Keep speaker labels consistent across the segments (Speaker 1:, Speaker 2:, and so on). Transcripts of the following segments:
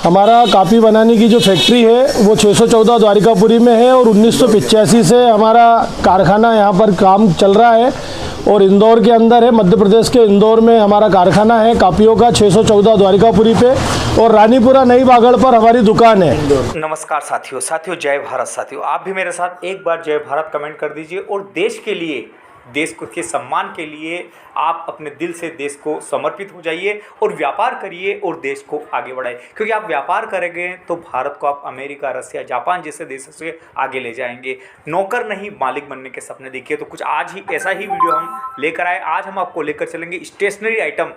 Speaker 1: हमारा कापी बनाने की जो फैक्ट्री है वो 614 द्वारिकापुरी में है और 1985 से हमारा कारखाना यहाँ पर काम चल रहा है और इंदौर के अंदर है। मध्य प्रदेश के इंदौर में हमारा कारखाना है कापियों का 614 द्वारिकापुरी पे और रानीपुरा नई बागड़ पर हमारी दुकान है।
Speaker 2: नमस्कार साथियों, जय भारत साथियों। आप भी मेरे साथ एक बार जय भारत कमेंट कर दीजिए और देश के लिए, देश के सम्मान के लिए आप अपने दिल से देश को समर्पित हो जाइए और व्यापार करिए और देश को आगे बढ़ाइए, क्योंकि आप व्यापार करेंगे तो भारत को आप अमेरिका, रसिया, जापान जैसे देशों से आगे ले जाएंगे। नौकर नहीं मालिक बनने के सपने देखिए। तो कुछ आज ही ऐसा ही वीडियो हम लेकर आए। आज हम आपको लेकर चलेंगे स्टेशनरी आइटम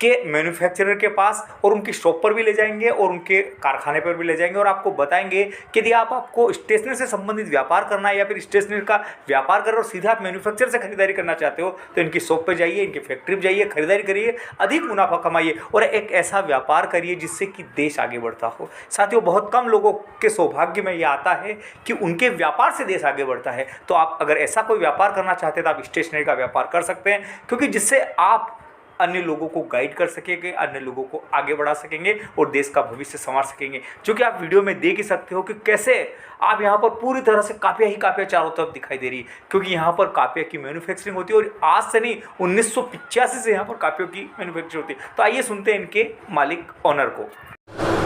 Speaker 2: के मैन्युफैक्चरर के पास और उनकी शॉप पर भी ले जाएंगे और उनके कारखाने पर भी ले जाएंगे और आपको बताएंगे कि यदि आपको स्टेशनरी से संबंधित व्यापार करना है या फिर स्टेशनरी का व्यापार कर रहे हो, सीधा आप मैन्युफैक्चरर से खरीदारी करना चाहते हो तो इनकी शॉप पर जाइए, इनकी फैक्ट्री पर जाइए, खरीदारी करिए, अधिक मुनाफा कमाइए और एक ऐसा व्यापार करिए जिससे कि देश आगे बढ़ता हो। साथियों, बहुत कम लोगों के सौभाग्य में यह आता है कि उनके व्यापार से देश आगे बढ़ता है। तो आप अगर ऐसा कोई व्यापार करना चाहते हैं तो आप स्टेशनरी का व्यापार कर सकते हैं, क्योंकि जिससे आप अन्य लोगों को गाइड कर सकेंगे, अन्य लोगों को आगे बढ़ा सकेंगे और देश का भविष्य संवार सकेंगे। जो कि आप वीडियो में देख ही सकते हो कि कैसे आप यहाँ पर पूरी तरह से कापियाँ ही कापियाँ चारों तरफ दिखाई दे रही है, क्योंकि यहाँ पर कापिया की मैन्युफैक्चरिंग होती है और आज से नहीं 1985 से यहाँ पर कापियों की मैन्युफैक्चरिंग होती है। तो आइए सुनते हैं इनके मालिक ऑनर को।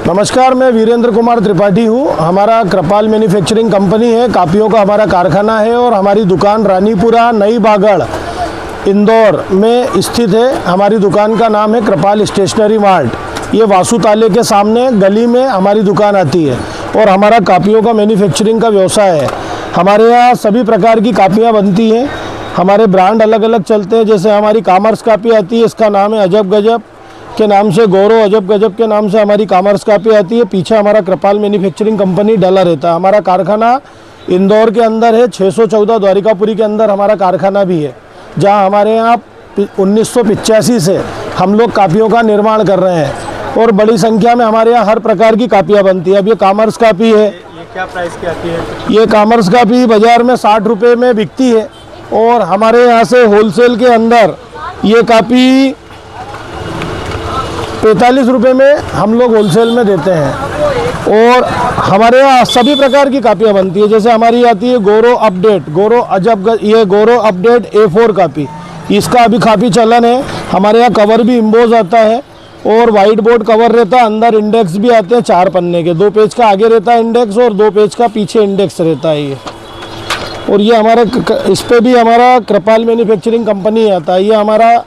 Speaker 1: नमस्कार, मैं वीरेंद्र कुमार त्रिपाठी हूँ। हमारा कृपाल मैन्युफैक्चरिंग कंपनी है, कापियों का हमारा कारखाना है और हमारी दुकान रानीपुरा नई बागड़ इंदौर में स्थित है। हमारी दुकान का नाम है कृपाल स्टेशनरी मार्ट। ये वासु ताले के सामने गली में हमारी दुकान आती है और हमारा कापियों का मैन्युफैक्चरिंग का व्यवसाय है। हमारे यहाँ सभी प्रकार की कापियाँ बनती हैं। हमारे ब्रांड अलग अलग चलते हैं, जैसे हमारी कॉमर्स कापी आती है, इसका नाम है अजब गजब के नाम से, गौरव अजब गजब के नाम से हमारी कॉमर्स कापी आती है। पीछे हमारा कृपाल मैन्युफैक्चरिंग कंपनी डला रहता है। हमारा कारखाना इंदौर के अंदर है, 614 द्वारिकापुरी के अंदर हमारा कारखाना भी है, जहां हमारे यहाँ 1985 से हम लोग कापियों का निर्माण कर रहे हैं और बड़ी संख्या में हमारे यहाँ हर प्रकार की कापियाँ बनती है। अब ये कॉमर्स कापी है।
Speaker 2: ये क्या प्राइस की आती है?
Speaker 1: ये कॉमर्स कापी बाज़ार में 60 रुपये में बिकती है और हमारे यहाँ से होलसेल के अंदर ये कापी 45 रुपये में हम लोग होलसेल में देते हैं। और हमारे यहाँ सभी प्रकार की कापियाँ बनती है, जैसे हमारी आती है गौरव अपडेट, गौरव अजब, ये गौरव अपडेट A4 कापी, इसका अभी काफ़ी चलन है। हमारे यहाँ कवर भी इम्बोज आता है और वाइट बोर्ड कवर रहता है, अंदर इंडेक्स भी आते हैं 4 पन्ने के, 2 पेज का आगे रहता है इंडेक्स और 2 पेज का पीछे इंडेक्स रहता है ये। और ये हमारा इस पर भी हमारा कृपाल मैन्युफैक्चरिंग कंपनी आता है। ये हमारा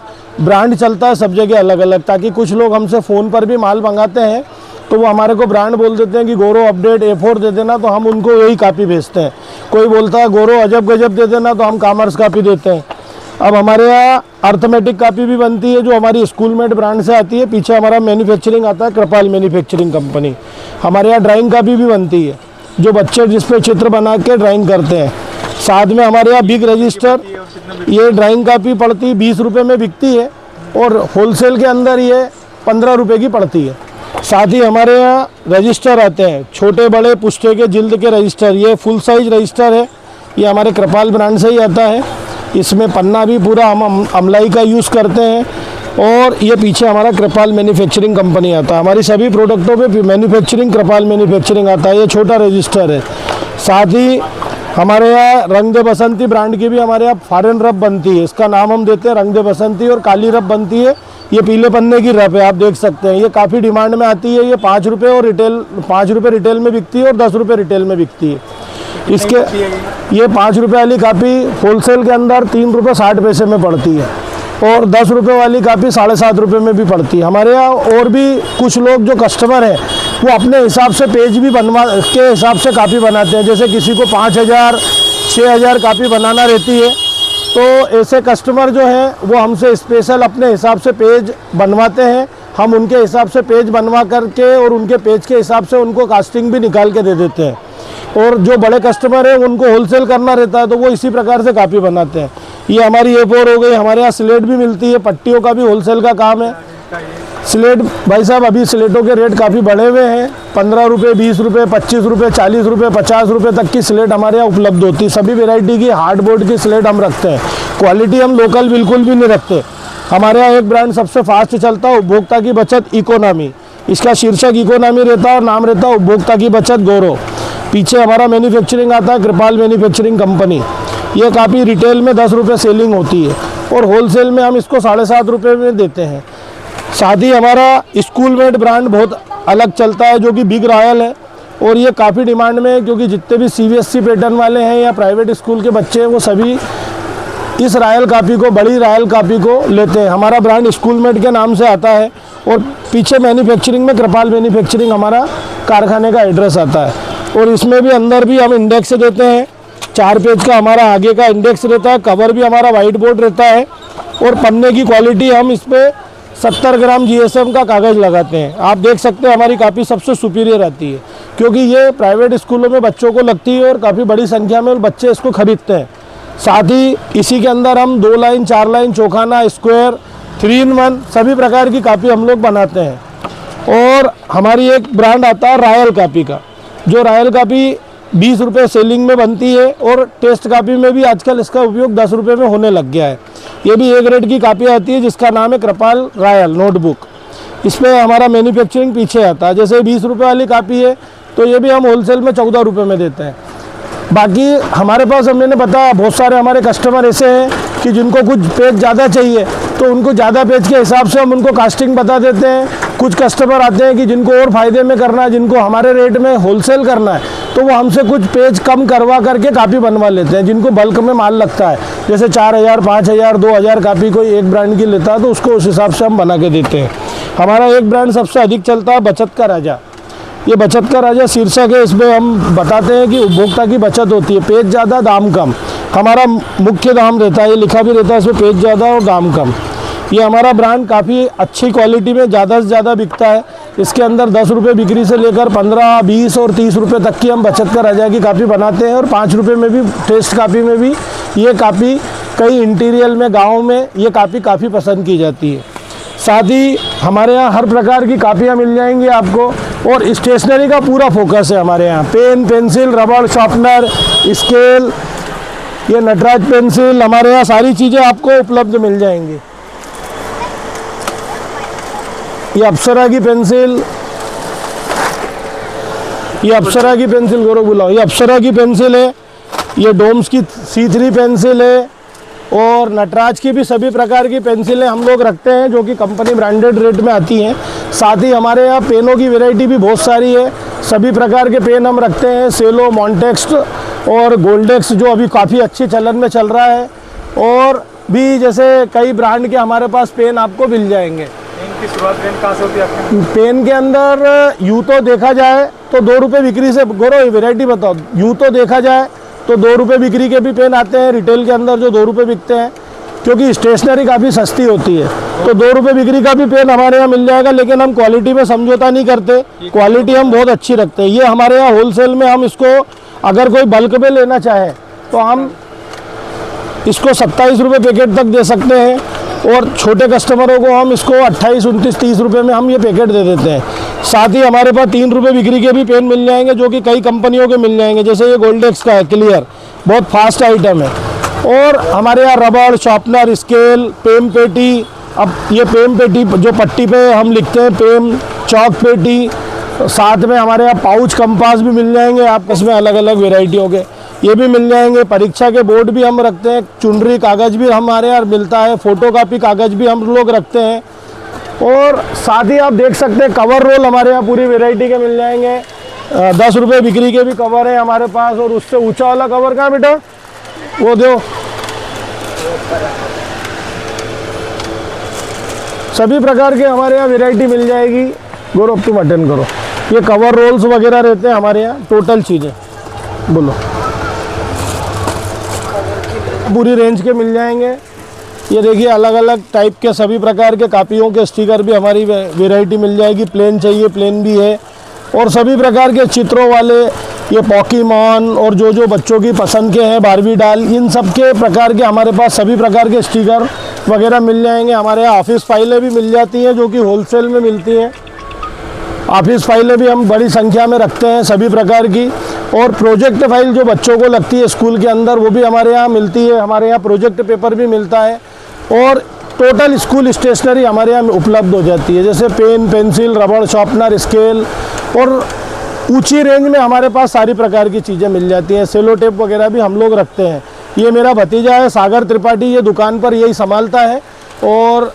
Speaker 1: ब्रांड चलता है सब जगह अलग अलग, ताकि कुछ लोग हमसे फ़ोन पर भी माल मंगाते हैं तो वो हमारे को ब्रांड बोल देते हैं कि गौरव अपडेट A4 दे देना, तो हम उनको यही कापी भेजते हैं। कोई बोलता है गौरव अजब गजब दे देना, तो हम कॉमर्स कापी देते हैं। अब हमारे यहाँ अर्थमेटिक कापी भी बनती है जो हमारी स्कूलमेट ब्रांड से आती है। पीछे हमारा मैन्युफैक्चरिंग आता है कृपाल मैन्युफैक्चरिंग कंपनी। हमारे यहाँ ड्राइंग कापी भी बनती है जो बच्चे जिस पे चित्र बना के ड्राइंग करते हैं। साथ में हमारे यहाँ बिग रजिस्टर, ये ड्राइंग कापी पड़ती 20 रुपये में बिकती है और होलसेल के अंदर ये 15 रुपये की पड़ती है। साथ ही हमारे यहाँ रजिस्टर आते हैं, छोटे बड़े पुस्ते के जिल्द के रजिस्टर, ये फुल साइज रजिस्टर है, ये हमारे कृपाल ब्रांड से ही आता है। इसमें पन्ना भी पूरा हम अमलाई का यूज़ करते हैं और ये पीछे हमारा कृपाल मैन्युफैक्चरिंग कंपनी आता है। हमारी सभी प्रोडक्टों पे मैन्युफैक्चरिंग कृपाल मैन्युफैक्चरिंग आता है। ये छोटा रजिस्टर है। साथ ही हमारे यहाँ रंग दे बसंती ब्रांड की भी हमारे यहाँ फॉरेन रब बनती है, इसका नाम हम देते हैं रंग दे बसंती, और काली रब बनती है। ये पीले पन्ने की रब है, आप देख सकते हैं। ये काफ़ी डिमांड में आती है। ये 5 रुपये और रिटेल 5 रुपये रिटेल में बिकती है और 10 रुपये रिटेल में बिकती है। इसके ये 5 रुपये वाली कापी होलसेल के अंदर 3 रुपये 60 पैसे में पड़ती है और 10 रुपये वाली कापी 7.5 रुपये में भी पड़ती है। हमारे यहाँ और भी कुछ लोग जो कस्टमर हैं वो अपने हिसाब से पेज भी बनवा के हिसाब से कापी बनाते हैं। जैसे किसी को 5000 6000 कापी बनाना रहती है तो ऐसे कस्टमर जो हैं वो हमसे स्पेशल अपने हिसाब से पेज बनवाते हैं। हम उनके हिसाब से पेज बनवा करके और उनके पेज के हिसाब से उनको कास्टिंग भी निकाल के दे देते हैं। और जो बड़े कस्टमर हैं उनको होलसेल करना रहता है तो वो इसी प्रकार से कापी बनाते हैं। ये हमारी A4 हो गई। हमारे यहाँ स्लेट भी मिलती है, पट्टियों का भी होलसेल का काम है। स्लेट भाई साहब अभी स्लेटों के रेट काफ़ी बढ़े हुए हैं। 15 रुपये, 20 रुपये, 25 रुपये, 40 रुपये, 50 रुपये तक की स्लेट हमारे यहाँ उपलब्ध होती है। सभी वैरायटी की हार्डबोर्ड की स्लेट हम रखते हैं। क्वालिटी हम लोकल बिल्कुल भी नहीं रखते। हमारे यहाँ एक ब्रांड सबसे फास्ट चलता है, उपभोक्ता की बचत इकोनॉमी। इसका शीर्षक इकोनॉमी रहता है और नाम रहता है उपभोक्ता की बचत गौरव। पीछे हमारा मैन्युफैक्चरिंग आता है, कृपाल मैन्युफैक्चरिंग कंपनी। ये कापी रिटेल में 10 रुपये सेलिंग होती है और होलसेल में हम इसको 7.5 रुपये में देते हैं। साथ ही हमारा स्कूलमेट ब्रांड बहुत अलग चलता है जो कि बिग रॉयल है और ये काफ़ी डिमांड में है, क्योंकि जितने भी CBSE पैटर्न वाले हैं या प्राइवेट स्कूल के बच्चे हैं वो सभी इस रॉयल कापी को, बड़ी रॉयल कापी को लेते हैं। हमारा ब्रांड स्कूलमेट के नाम से आता है और पीछे मैन्युफैक्चरिंग में कृपाल मैन्युफैक्चरिंग हमारा कारखाने का एड्रेस आता है। और इसमें भी अंदर भी हम इंडेक्स देते हैं, 4 पेज का हमारा आगे का इंडेक्स रहता है, कवर भी हमारा वाइट बोर्ड रहता है और पन्ने की क्वालिटी हम इस पर 70 ग्राम GSM का कागज़ लगाते हैं। आप देख सकते हैं हमारी कापी सबसे सुपीरियर आती है, क्योंकि ये प्राइवेट स्कूलों में बच्चों को लगती है और काफ़ी बड़ी संख्या में बच्चे इसको खरीदते हैं। साथ ही इसी के अंदर हम 2 लाइन, 4 लाइन, चौखाना, स्क्वायर, 3 in 1 सभी प्रकार की कापी हम लोग बनाते हैं। और हमारी एक ब्रांड आता है रॉयल कापी का, जो रॉयल कापी 20 रुपये सेलिंग में बनती है और टेस्ट कापी में भी आजकल इसका उपयोग 10 रुपये में होने लग गया है। ये भी एक रेट की कापी आती है जिसका नाम है कृपाल रॉयल नोटबुक। इस पर हमारा मैन्युफैक्चरिंग पीछे आता है। जैसे 20 रुपये वाली कापी है तो ये भी हम होलसेल में 14 रुपये में देते हैं। बाकी हमारे पास, हमने पता, बहुत सारे हमारे कस्टमर ऐसे हैं कि जिनको कुछ पेज ज़्यादा चाहिए तो उनको ज़्यादा पेज के हिसाब से हम उनको कास्टिंग बता देते हैं। कुछ कस्टमर आते हैं कि जिनको और फ़ायदे में करना है, जिनको हमारे रेट में होलसेल करना है, तो वो हमसे कुछ पेज कम करवा करके कापी बनवा लेते हैं। जिनको बल्क में माल लगता है, जैसे 4000, 5000, 2000 कापी कोई एक ब्रांड की लेता है तो उसको उस हिसाब से हम बना के देते हैं। हमारा एक ब्रांड सबसे अधिक चलता है बचत का राजा। ये बचत का राजा शीर्षक है, इसमें हम बताते हैं कि उपभोक्ता की बचत होती है, पेज ज़्यादा दाम कम। हमारा मुख्य दाम रहता है, ये लिखा भी रहता है इसमें, पेज ज़्यादा और दाम कम। ये हमारा ब्रांड काफ़ी अच्छी क्वालिटी में ज़्यादा से ज़्यादा बिकता है। इसके अंदर 10 रुपये बिक्री से लेकर 15, 20 और 30 रुपये तक की हम बचत का राजा की कापी बनाते हैं। और 5 रुपये में भी, टेस्ट कापी में भी ये कापी कई इंटीरियर में, गाँव में ये कापी काफ़ी पसंद की जाती है। साथ ही हमारे यहाँ हर प्रकार की कापियाँ मिल जाएंगी आपको और स्टेशनरी का पूरा फोकस है हमारे यहाँ। पेन, पेंसिल, रबड़, शार्पनर, स्केल, ये नटराज पेंसिल, हमारे यहाँ सारी चीज़ें आपको उपलब्ध मिल जाएंगी। ये अप्सरा की पेंसिल, ये अप्सरा की पेंसिल, गौरव बुलाओ, ये अप्सरा की पेंसिल है। ये डोम्स की C3 पेंसिल है और नटराज की भी सभी प्रकार की पेंसिलें हम लोग रखते हैं जो कि कंपनी ब्रांडेड रेट में आती हैं। साथ ही हमारे यहाँ पेनों की वैरायटी भी बहुत सारी है, सभी प्रकार के पेन हम रखते हैं। सेलो, मॉन्टेक्स और गोल्डेक्स जो अभी काफ़ी अच्छी चलन में चल रहा है, और भी जैसे कई ब्रांड के हमारे पास पेन आपको मिल जाएंगे।
Speaker 2: पेन की शुरुआत पेन कहाँ से होती है आपके?
Speaker 1: पेन के अंदर यूँ तो देखा जाए तो 2 रुपये बिक्री से, गौरव वैरायटी बताओ, यूँ तो देखा जाए तो 2 रुपये बिक्री के भी पेन आते हैं रिटेल के अंदर जो 2 रुपये बिकते हैं, क्योंकि स्टेशनरी काफ़ी सस्ती होती है। तो 2 रुपये बिक्री का भी पेन हमारे यहाँ मिल जाएगा, लेकिन हम क्वालिटी में समझौता नहीं करते, क्वालिटी हम बहुत अच्छी रखते हैं। ये हमारे यहाँ होलसेल में हम इसको, अगर कोई बल्क में लेना चाहे तो हम इसको 27 रुपये पैकेट तक दे सकते हैं, और छोटे कस्टमरों को हम इसको 28, 29, 30 रुपये में हम ये पैकेट दे देते हैं। साथ ही हमारे पास 3 रुपये बिक्री के भी पेन मिल जाएंगे जो कि कई कंपनियों के मिल जाएंगे, जैसे ये गोल्डेक्स का है क्लियर, बहुत फास्ट आइटम है। और हमारे यहाँ रबड़, शार्पनर, स्केल, पेन पेटी, अब ये पेन पेटी जो पट्टी पे हम लिखते हैं, पेन, चौक पेटी, साथ में हमारे यहाँ पाउच, कंपास भी मिल जाएंगे आपको, इसमें अलग अलग वेराइटियों के ये भी मिल जाएंगे। परीक्षा के बोर्ड भी हम रखते हैं, चुनरी कागज़ भी हमारे यहाँ मिलता है, फ़ोटोकॉपी कागज़ भी हम लोग रखते हैं। और साथ ही आप देख सकते हैं कवर रोल हमारे यहाँ पूरी वैरायटी के मिल जाएंगे। 10 रुपये बिक्री के भी कवर है हमारे पास, और उससे ऊंचा वाला कवर कहाँ बेटा, वो दो। सभी प्रकार के हमारे यहाँ वैरायटी मिल जाएगी। गौरव तुम अटेंड करो। ये कवर रोल्स वगैरह रहते हैं हमारे यहाँ, टोटल चीज़ें बोलो, पूरी रेंज के मिल जाएंगे। ये देखिए अलग अलग टाइप के सभी प्रकार के कापियों के स्टिकर भी हमारी वैरायटी मिल जाएगी। प्लेन चाहिए प्लेन भी है, और सभी प्रकार के चित्रों वाले, ये पॉकीमॉन और जो बच्चों की पसंद के हैं, बारबी डाल, इन सब के प्रकार के हमारे पास सभी प्रकार के स्टिकर वगैरह मिल जाएंगे। हमारे यहाँ ऑफिस फाइलें भी मिल जाती हैं जो कि होलसेल में मिलती हैं। ऑफिस फाइलें भी हम बड़ी संख्या में रखते हैं सभी प्रकार की, और प्रोजेक्ट फाइल जो बच्चों को लगती है स्कूल के अंदर वो भी हमारे यहाँ मिलती है। हमारे यहाँ प्रोजेक्ट पेपर भी मिलता है, और टोटल स्कूल स्टेशनरी हमारे यहाँ उपलब्ध हो जाती है, जैसे पेन, पेंसिल, रबड़, शार्पनर, स्केल, और ऊंची रेंज में हमारे पास सारी प्रकार की चीज़ें मिल जाती हैं। सेलो टेप वगैरह भी हम लोग रखते हैं। ये मेरा भतीजा है सागर त्रिपाठी, ये दुकान पर यही संभालता है और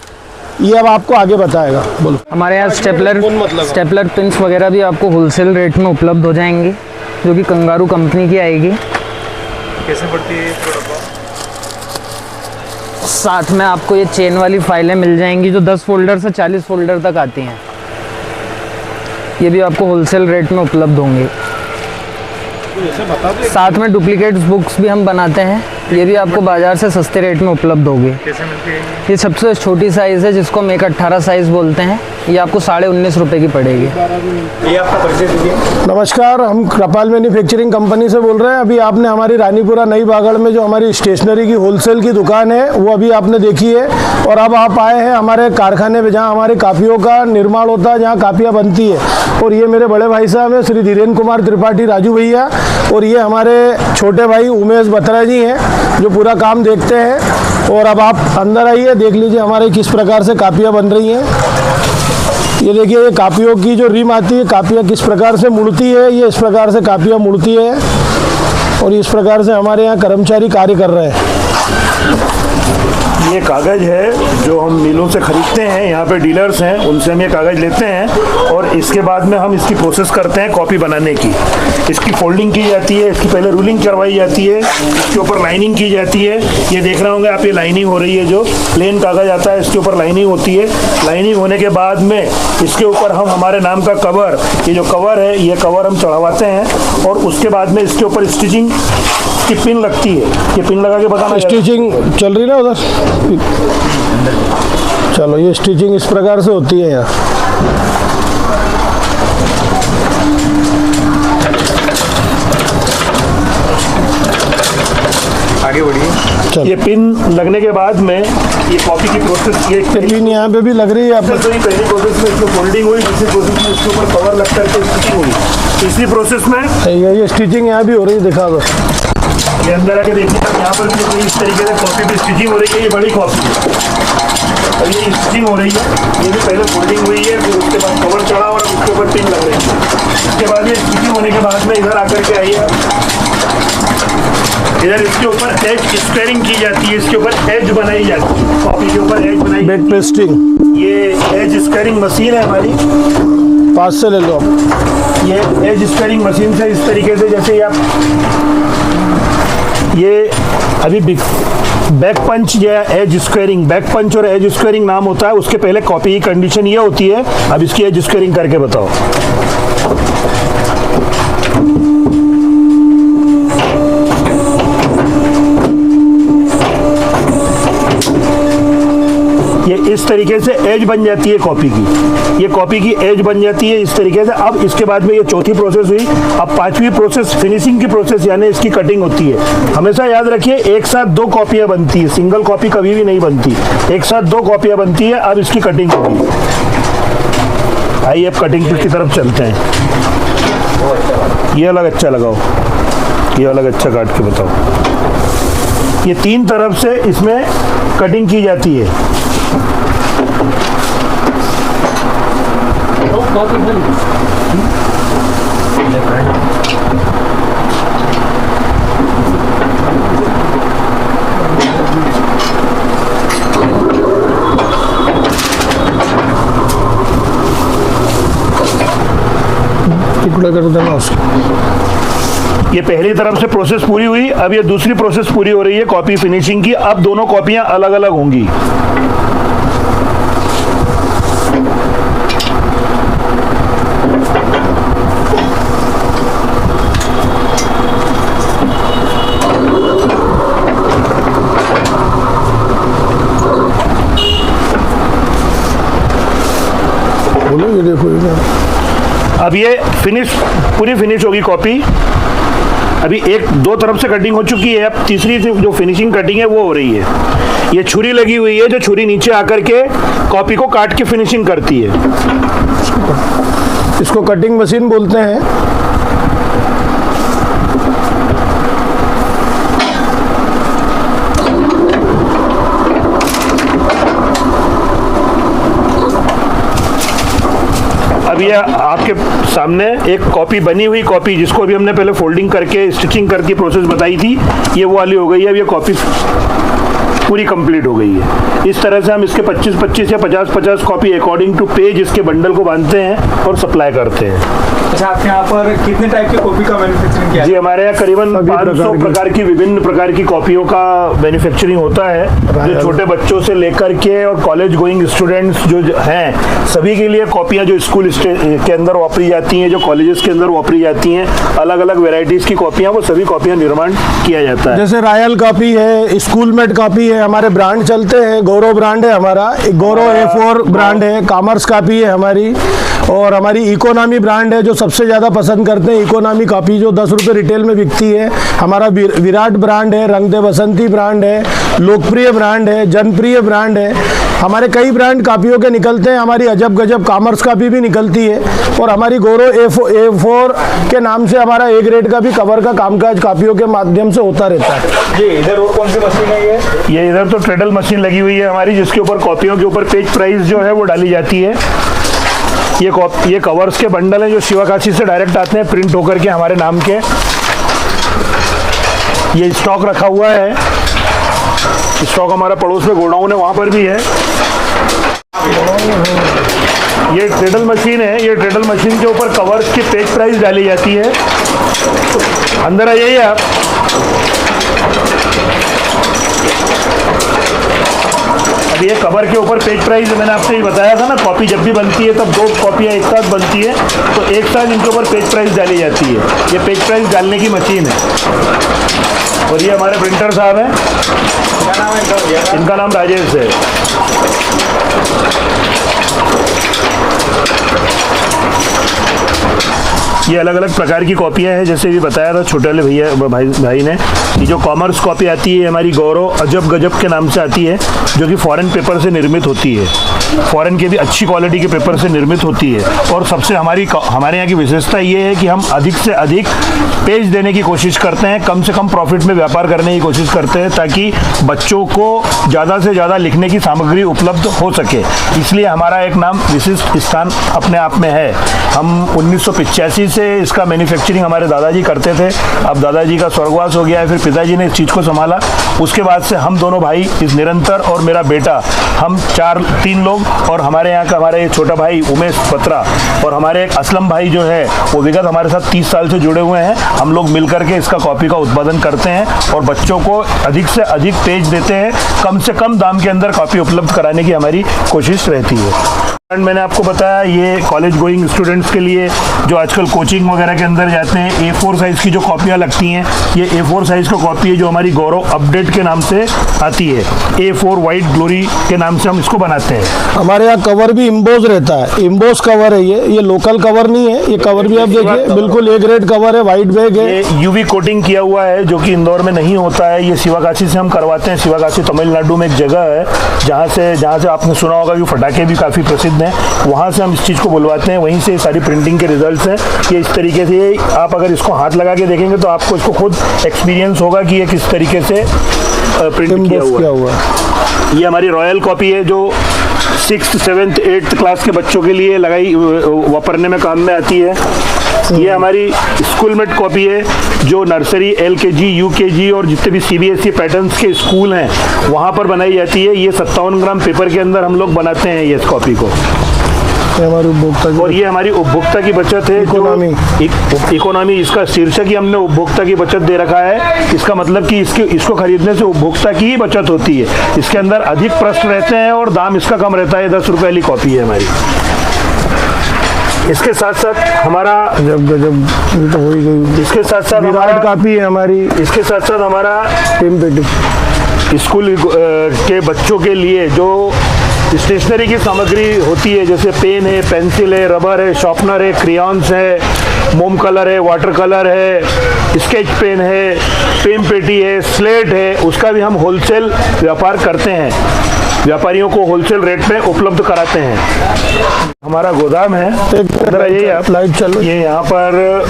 Speaker 1: ये अब आपको आगे बताएगा। बोलो।
Speaker 3: हमारे यहाँ स्टेपलर पिन्स वगैरह भी आपको होलसेल रेट में उपलब्ध हो जाएंगे, जो कि कंगारू कंपनी की आएगी।
Speaker 2: कैसे पड़ती है प्रोडक्ट?
Speaker 3: साथ में आपको ये चेन वाली फाइलें मिल जाएंगी जो 10 फोल्डर से 40 फोल्डर तक आती हैं। ये भी आपको होलसेल रेट में उपलब्ध होंगे। साथ में डुप्लीकेट बुक्स भी हम बनाते हैं, ये भी आपको बाज़ार से सस्ते रेट में उपलब्ध होगी।
Speaker 2: कैसे मिलती है?
Speaker 3: ये सबसे छोटी साइज़ है जिसको हम 1/18 साइज़ बोलते हैं। ये आपको 19.5 रुपये की पड़ेगी।
Speaker 2: ये आपका परिचय दीजिए।
Speaker 1: नमस्कार, हम कृपाल मैन्युफैक्चरिंग कंपनी से बोल रहे हैं। अभी आपने हमारी रानीपुरा नई बागड़ में जो हमारी स्टेशनरी की होलसेल की दुकान है वो अभी आपने देखी है, और अब आप आए हैं हमारे कारखाने में जहाँ हमारी कापियों का निर्माण होता है, जहाँ कापियाँ बनती है। और ये मेरे बड़े भाई साहब हैं श्री धीरेन्द्र कुमार त्रिपाठी राजू भैया, और ये हमारे छोटे भाई उमेश बत्रा जी हैं जो पूरा काम देखते हैं। और अब आप अंदर आइए, देख लीजिए हमारे किस प्रकार से कापियाँ बन रही हैं। ये देखिए, ये कापियों की जो रिम आती है, कापियाँ किस प्रकार से मुड़ती है, ये इस प्रकार से कापियाँ मुड़ती है, और इस प्रकार से हमारे यहाँ कर्मचारी कार्य कर रहे हैं।
Speaker 4: ये कागज़ है जो हम मिलों से ख़रीदते हैं, यहाँ पे डीलर्स हैं, उनसे हम ये कागज़ लेते हैं और इसके बाद में हम इसकी प्रोसेस करते हैं कॉपी बनाने की। इसकी फोल्डिंग की जाती है, इसकी पहले रूलिंग करवाई जाती है, इसके ऊपर लाइनिंग की जाती है। ये देख रहे होंगे आप, ये लाइनिंग हो रही है, जो प्लेन कागज़ आता है इसके ऊपर लाइनिंग होती है। लाइनिंग होने के बाद में इसके ऊपर हम हमारे नाम का कवर, ये जो कवर है, ये कवर हम चढ़वाते हैं और उसके बाद में इसके ऊपर स्टिचिंग की पिन लगती है। ये पिन लगा के बताना।
Speaker 1: स्टिचिंग चल रही ना उधर, चलो। ये स्टिचिंग इस प्रकार से होती है यहाँ।
Speaker 2: आगे बढ़िए।
Speaker 4: ये पिन लगने के बाद में ये कॉपी की प्रोसेस, ये
Speaker 1: पिन यहाँ पे भी लग रही है आपको।
Speaker 4: तो ये पहली प्रोसेस में इसमें फोल्डिंग हुई, दूसरी प्रोसेस में इसके ऊपर कवर लग करके स्टिचिंग हुई, तीसरी प्रोसेस में
Speaker 1: ये स्टिचिंग यहाँ भी हो रही है, दिखा दो।
Speaker 4: ये अंदर आके देखिए, यहाँ पर भी इस तरीके से कॉपी भी स्टिचिंग हो रही है। ये बड़ी कॉपी है और ये स्टिचिंग हो रही है। ये भी पहले फोल्डिंग हुई है, फिर उसके बाद कवर चढ़ा और उसके ऊपर पिन लग रही है। इसके बाद ये स्टिचिंग होने के बाद में इधर आकर के आइए, इधर इसके ऊपर एज स्क्वेयरिंग की जाती है, इसके ऊपर एज बनाई जाती है, कॉपी के ऊपर एज बनाई।
Speaker 1: बैक पेस्टिंग,
Speaker 4: ये एज स्क्वेयरिंग मशीन है हमारी,
Speaker 1: पास से ले लो आप।
Speaker 4: ये एज स्क्वेयरिंग मशीन से इस तरीके से, जैसे आप ये अभी बैक पंच या एज स्क्वेयरिंग, बैक पंच और एज स्क्वेयरिंग नाम होता है। उसके पहले कॉपी की कंडीशन ये होती है। अब इसकी एज स्क्वेयरिंग करके बताओ। ये इस तरीके से एज बन जाती है कॉपी की, ये कॉपी की एज बन जाती है इस तरीके से। अब इसके बाद में ये चौथी प्रोसेस हुई। अब पांचवी प्रोसेस फिनिशिंग की प्रोसेस, यानी इसकी कटिंग होती है। हमेशा याद रखिए, एक साथ 2 कॉपियां बनती है, सिंगल कॉपी कभी भी नहीं बनती, एक साथ 2 कॉपियां बनती है। अब इसकी कटिंग होगी। आइए अब कटिंग की तरफ चलते हैं। ये अलग अच्छा लगाओ, ये अलग अच्छा काट के बताओ। ये 3 तरफ से इसमें कटिंग की जाती है।
Speaker 1: टुकड़ा कर देना उसको।
Speaker 4: ये पहली तरफ से प्रोसेस पूरी हुई। अब ये दूसरी प्रोसेस पूरी हो रही है कॉपी फिनिशिंग की। अब दोनों कॉपियां अलग अलग होंगी।
Speaker 1: बोलो, ये देखो
Speaker 4: अब ये पूरी फिनिश होगी कॉपी। अभी 1-2 तरफ से कटिंग हो चुकी है। अब तीसरी जो फिनिशिंग कटिंग है वो हो रही है। ये छुरी लगी हुई है, जो छुरी नीचे आकर के कॉपी को काट के फिनिशिंग करती है।
Speaker 1: इसको कटिंग मशीन बोलते हैं।
Speaker 4: अब ये आपके सामने एक कॉपी बनी हुई कॉपी, जिसको अभी हमने पहले फोल्डिंग करके स्टिचिंग करके प्रोसेस बताई थी, ये वो वाली हो गई है। अब ये कॉपी पूरी कंप्लीट हो गई है। इस तरह से हम इसके 25-25 या 50-50 कॉपी अकॉर्डिंग टू पेज इसके बंडल को बांधते हैं और सप्लाई करते हैं।
Speaker 2: अच्छा, आपके यहाँ पर कितने टाइप की कॉपी का मैन्युफैक्चरिंग किया?
Speaker 4: जी, हमारे यहाँ करीबन 500 प्रकार की विभिन्न प्रकार की कॉपियों का मैन्युफैक्चरिंग होता है, जो छोटे बच्चों से लेकर के और कॉलेज गोइंग स्टूडेंट्स जो हैं सभी के लिए कॉपियाँ जो स्कूल के अंदर वापरी जाती हैं, जो कॉलेजेस के अंदर वापरी जाती हैं, अलग अलग वेराइटीज की कॉपियाँ, वो सभी कॉपियाँ निर्माण किया जाता है।
Speaker 1: जैसे रॉयल कॉपी है, स्कूलमेट कॉपी है, हमारे ब्रांड चलते हैं। गौरव ब्रांड है हमारा, गौरव A4 ब्रांड है, कॉमर्स कॉपी है हमारी, और हमारी इकोनॉमी ब्रांड है जो सबसे ज़्यादा पसंद करते हैं। इकोनॉमी कॉपी जो 10 रुपये रिटेल में बिकती है। हमारा विराट ब्रांड है, रंग दे बसंती ब्रांड है, लोकप्रिय ब्रांड है, जनप्रिय ब्रांड है। हमारे कई ब्रांड कॉपियों के निकलते हैं। हमारी अजब गजब कॉमर्स कॉपी भी निकलती है, और हमारी गौरव A4 के नाम से हमारा A ग्रेड का भी कवर का कामकाज कॉपियों के माध्यम से होता रहता है।
Speaker 2: ये इधर और कौन सी मशीन है?
Speaker 4: ये इधर तो ट्रेडल मशीन लगी हुई है हमारी, जिसके ऊपर कॉपियों के ऊपर पेज प्राइस जो है वो डाली जाती है। ये कवर्स के बंडल हैं जो शिवाकाशी से डायरेक्ट आते हैं प्रिंट होकर के हमारे नाम के। ये स्टॉक रखा हुआ है, स्टॉक हमारा पड़ोस में गोडाउन है, वहाँ पर भी है। ये ट्रेडल मशीन है, ये ट्रेडल मशीन के ऊपर कवर्स की पेज प्राइस डाली जाती है। अंदर आइए आप। अब ये कवर के ऊपर पेज प्राइस मैंने आपसे ये बताया था ना, कॉपी जब भी बनती है तब 2 कॉपियाँ एक साथ बनती है, तो एक साथ इनके ऊपर पेज प्राइस डाली जाती है। ये पेज प्राइस डालने की मशीन है। और ये हमारे प्रिंटर साहब हैं,
Speaker 2: क्या नाम है
Speaker 4: इनका नाम राजेश है। ये अलग अलग प्रकार की कॉपियाँ हैं, जैसे भी बताया था छोटे वाले भैया भाई ने। ये जो कॉमर्स कॉपी आती है हमारी गौरव अजब गजब के नाम से आती है, जो कि फॉरेन पेपर से निर्मित होती है। फॉरेन के भी अच्छी क्वालिटी के पेपर से निर्मित होती है। और सबसे हमारे यहाँ की विशेषता ये है कि हम अधिक से अधिक पेज देने की कोशिश करते हैं, कम से कम प्रॉफिट में व्यापार करने की कोशिश करते हैं, ताकि बच्चों को ज़्यादा से ज़्यादा लिखने की सामग्री उपलब्ध हो सके। इसलिए हमारा एक नाम विशिष्ट स्थान अपने आप में है। हम 1985 से इसका मैन्युफैक्चरिंग हमारे दादाजी करते थे। अब दादाजी का स्वर्गवास हो गया है, फिर पिताजी ने इस चीज़ को संभाला। उसके बाद से हम दोनों भाई इस निरंतर, और मेरा बेटा, हम 3 लोग, और हमारे यहाँ का हमारा ये छोटा भाई उमेश पत्रा, और हमारे एक असलम भाई जो है वो विगत हमारे साथ 30 साल से जुड़े हुए हैं। हम लोग मिलकर के इसका कॉपी का उत्पादन करते हैं और बच्चों को अधिक से अधिक पेज देते हैं, कम से कम दाम के अंदर कॉपी उपलब्ध कराने की हमारी कोशिश रहती है। मैंने आपको बताया ये कॉलेज गोइंग स्टूडेंट्स के लिए जो आजकल कोचिंग वगैरह के अंदर जाते हैं, A4 साइज़ की जो कॉपियाँ लगती हैं, ये A4 साइज़ का कॉपी है जो हमारी गौरव अपडेट के नाम से आती है। A4 वाइट ग्लोरी के नाम से हम इसको बनाते हैं।
Speaker 1: हमारे यहाँ कवर भी इम्बोज रहता है, इम्बोज कवर है ये लोकल कवर नहीं है। ये कवर भी आप देखिए बिल्कुल A ग्रेड कवर है, वाइट बैग है।
Speaker 4: ये UV कोटिंग किया हुआ है, जो कि इंदौर में नहीं होता है। ये शिवाकाशी से हम करवाते हैं। शिवाकाशी तमिलनाडु में एक जगह है जहाँ से आपने सुना होगा कि फटाके भी काफ़ी प्रसिद्ध हैं, वहाँ से हम इस चीज़ को बुलवाते हैं। वहीं से सारी प्रिंटिंग के रिजल्ट्स हैं। ये इस तरीके से आप अगर इसको हाथ लगा के देखेंगे तो आपको इसको खुद एक्सपीरियंस होगा कि ये किस तरीके से प्रिंट किया हुआ है। ये हमारी रॉयल कॉपी है जो 6th 7th 8th क्लास के बच्चों के लिए वापरने में काम में आती है। ये हमारी स्कूलमेट कॉपी है जो नर्सरी, LKG, UKG और जितने भी CBSE पैटर्न्स के स्कूल हैं वहाँ पर बनाई जाती है। ये 57 ग्राम पेपर के अंदर हम लोग बनाते हैं ये इस कॉपी को।
Speaker 1: हमारी उपभोक्ता की,
Speaker 4: और ये हमारी उपभोक्ता की बचत है। इकोनॉमी इसका शीर्षक ही हमने उपभोक्ता की बचत दे रखा है। इसका मतलब कि इसको खरीदने से उपभोक्ता की ही बचत होती है। इसके अंदर अधिक पृष्ठ रहते हैं और दाम इसका कम रहता है। 10 रुपये वाली कॉपी है हमारी। इसके साथ साथ हमारा
Speaker 1: तो हो ही गई।
Speaker 4: इसके साथ साथ
Speaker 1: विराट कॉपी है हमारी।
Speaker 4: इसके साथ साथ हमारा स्कूल के बच्चों के लिए जो स्टेशनरी की सामग्री होती है, जैसे पेन है, पेंसिल है, रबर है, शार्पनर है, क्रेयॉन्स है, मोम कलर है, वाटर कलर है, स्केच पेन है, पेन पेटी है, स्लेट है, उसका भी हम होलसेल व्यापार करते हैं। व्यापारियों को होलसेल रेट पे उपलब्ध कराते हैं। हमारा गोदाम है,
Speaker 1: लाइट चलो।
Speaker 4: ये यहाँ पर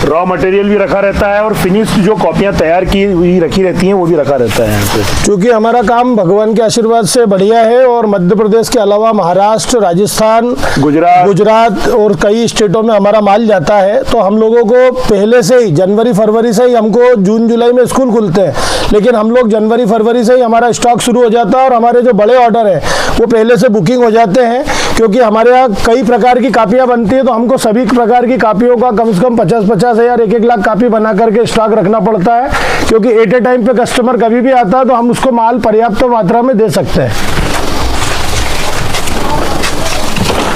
Speaker 4: रॉ मटेरियल भी रखा रहता है और फिनिश्ड जो कॉपियाँ तैयार की हुई रखी रहती हैं वो भी रखा रहता है यहाँ पे।
Speaker 1: क्योंकि हमारा काम भगवान के आशीर्वाद से बढ़िया है और मध्य प्रदेश के अलावा महाराष्ट्र, राजस्थान, गुजरात और कई स्टेटों में हमारा माल जाता है। तो हम लोगों को पहले से ही जनवरी फरवरी से ही, हमको जून जुलाई में स्कूल खुलते हैं, लेकिन हम लोग जनवरी फरवरी से ही हमारा स्टॉक शुरू हो जाता है और हमारे जो बड़े ऑर्डर हैं वो पहले से बुकिंग हो जाते हैं। क्योंकि हमारे यहाँ कई प्रकार की कापियाँ बनती है तो हमको सभी प्रकार की कापियों का कम से कम 50-50 हज़ार 1-1 लाख कापी बना करके स्टॉक रखना पड़ता है। क्योंकि एट ए टाइम पे कस्टमर कभी भी आता है तो हम उसको माल पर्याप्त मात्रा में दे सकते हैं।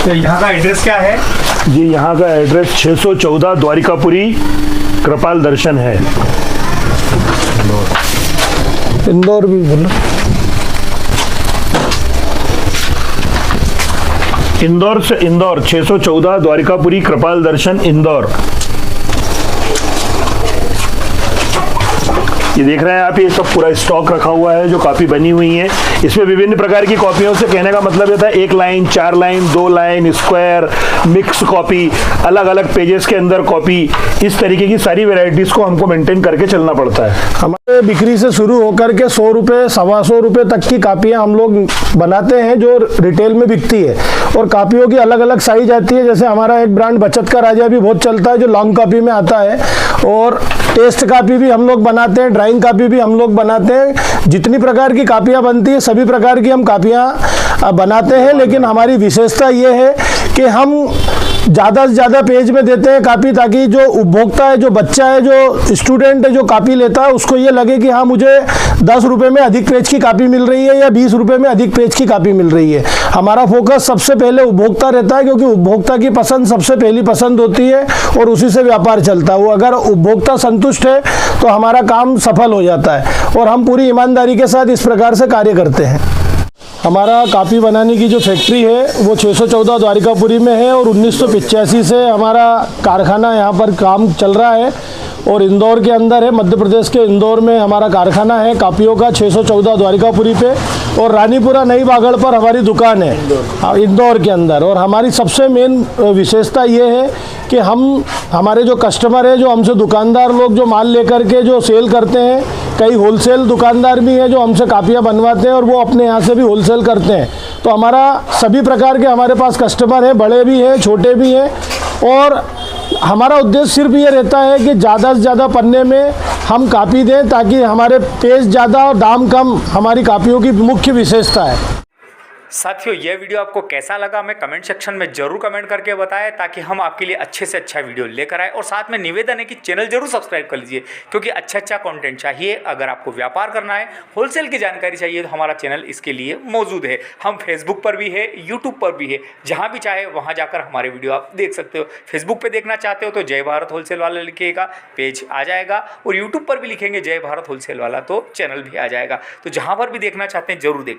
Speaker 2: तो यहाँ का एड्रेस क्या है
Speaker 4: जी? यहाँ का एड्रेस 614 द्वारिकापुरी कृपाल दर्शन है,
Speaker 1: इंदौर भी बोलो।
Speaker 4: इंदौर से इंदौर 614 द्वारिकापुरी कृपाल दर्शन इंदौर। ये देख रहे हैं आप, ये सब पूरा स्टॉक रखा हुआ है जो कॉपी बनी हुई है। इसमें विभिन्न प्रकार की कॉपियों से कहने का मतलब ये था 1 line, 4 line, 2 line, square, mix copy, अलग अलग पेजेस के अंदर कॉपी, इस तरीके की सारी वैरायटीज को हमको मेंटेन करके चलना पड़ता है।
Speaker 1: हमारे बिक्री से शुरू होकर के 100 रुपये, 125 रुपये तक की कापियाँ हम लोग बनाते हैं जो रिटेल में बिकती है। और कापियों की अलग अलग साइज आती है। जैसे हमारा एक ब्रांड बचत का राजा भी बहुत चलता है जो लॉन्ग कॉपी में आता है, और टेस्ट कापी भी हम लोग बनाते हैं, ड्राइंग कापी भी हम लोग बनाते हैं। जितनी प्रकार की कापियाँ बनती है सभी प्रकार की हम कापियाँ बनाते हैं। लेकिन हमारी विशेषता ये है कि हम ज़्यादा से ज़्यादा पेज में देते हैं कापी, ताकि जो उपभोक्ता है, जो बच्चा है, जो स्टूडेंट है, जो कापी लेता है, उसको ये लगे कि हाँ मुझे 10 रुपये में अधिक पेज की कापी मिल रही है या 20 रुपये में अधिक पेज की कापी मिल रही है। हमारा फोकस सबसे पहले उपभोक्ता रहता है, क्योंकि उपभोक्ता की पसंद सबसे पहली पसंद होती है और उसी से व्यापार चलता है। वो अगर उपभोक्ता संतुष्ट है तो हमारा काम सफल हो जाता है और हम पूरी ईमानदारी के साथ इस प्रकार से कार्य करते हैं। हमारा कापी बनाने की जो फैक्ट्री है वो 614 द्वारिकापुरी में है और 1985 से हमारा कारखाना यहाँ पर काम चल रहा है और इंदौर के अंदर है। मध्य प्रदेश के इंदौर में हमारा कारखाना है कापियों का 614 द्वारिकापुरी पे, और रानीपुरा नई बागड़ पर हमारी दुकान है इंदौर के अंदर। और हमारी सबसे मेन विशेषता ये है कि हमारे जो कस्टमर है, जो हमसे दुकानदार लोग जो माल लेकर के जो सेल करते हैं, कई होलसेल दुकानदार भी हैं जो हमसे कापियाँ बनवाते हैं और वो अपने यहाँ से भी होलसेल करते हैं। तो हमारा सभी प्रकार के हमारे पास कस्टमर हैं, बड़े भी हैं, छोटे भी हैं। और हमारा उद्देश्य सिर्फ ये रहता है कि ज़्यादा से ज़्यादा पन्ने में हम कापी दें, ताकि हमारे पेज ज़्यादा और दाम कम हमारी कापियों की मुख्य विशेषता है।
Speaker 2: साथियों, यह वीडियो आपको कैसा लगा हमें कमेंट सेक्शन में जरूर कमेंट करके बताएं, ताकि हम आपके लिए अच्छे से अच्छा वीडियो लेकर आए। और साथ में निवेदन है कि चैनल जरूर सब्सक्राइब कर लीजिए, क्योंकि अच्छा कंटेंट चाहिए। अगर आपको व्यापार करना है, होलसेल की जानकारी चाहिए, तो हमारा चैनल इसके लिए मौजूद है। हम फेसबुक पर भी है, यूट्यूब पर भी है, जहाँ भी चाहे वहाँ जाकर हमारे वीडियो आप देख सकते हो। फेसबुक पर देखना चाहते हो तो जय भारत होलसेल वाला लिखिएगा, पेज आ जाएगा, और यूट्यूब पर भी लिखेंगे जय भारत होलसेल वाला तो चैनल भी आ जाएगा। तो जहाँ पर भी देखना चाहते हैं जरूर देखें।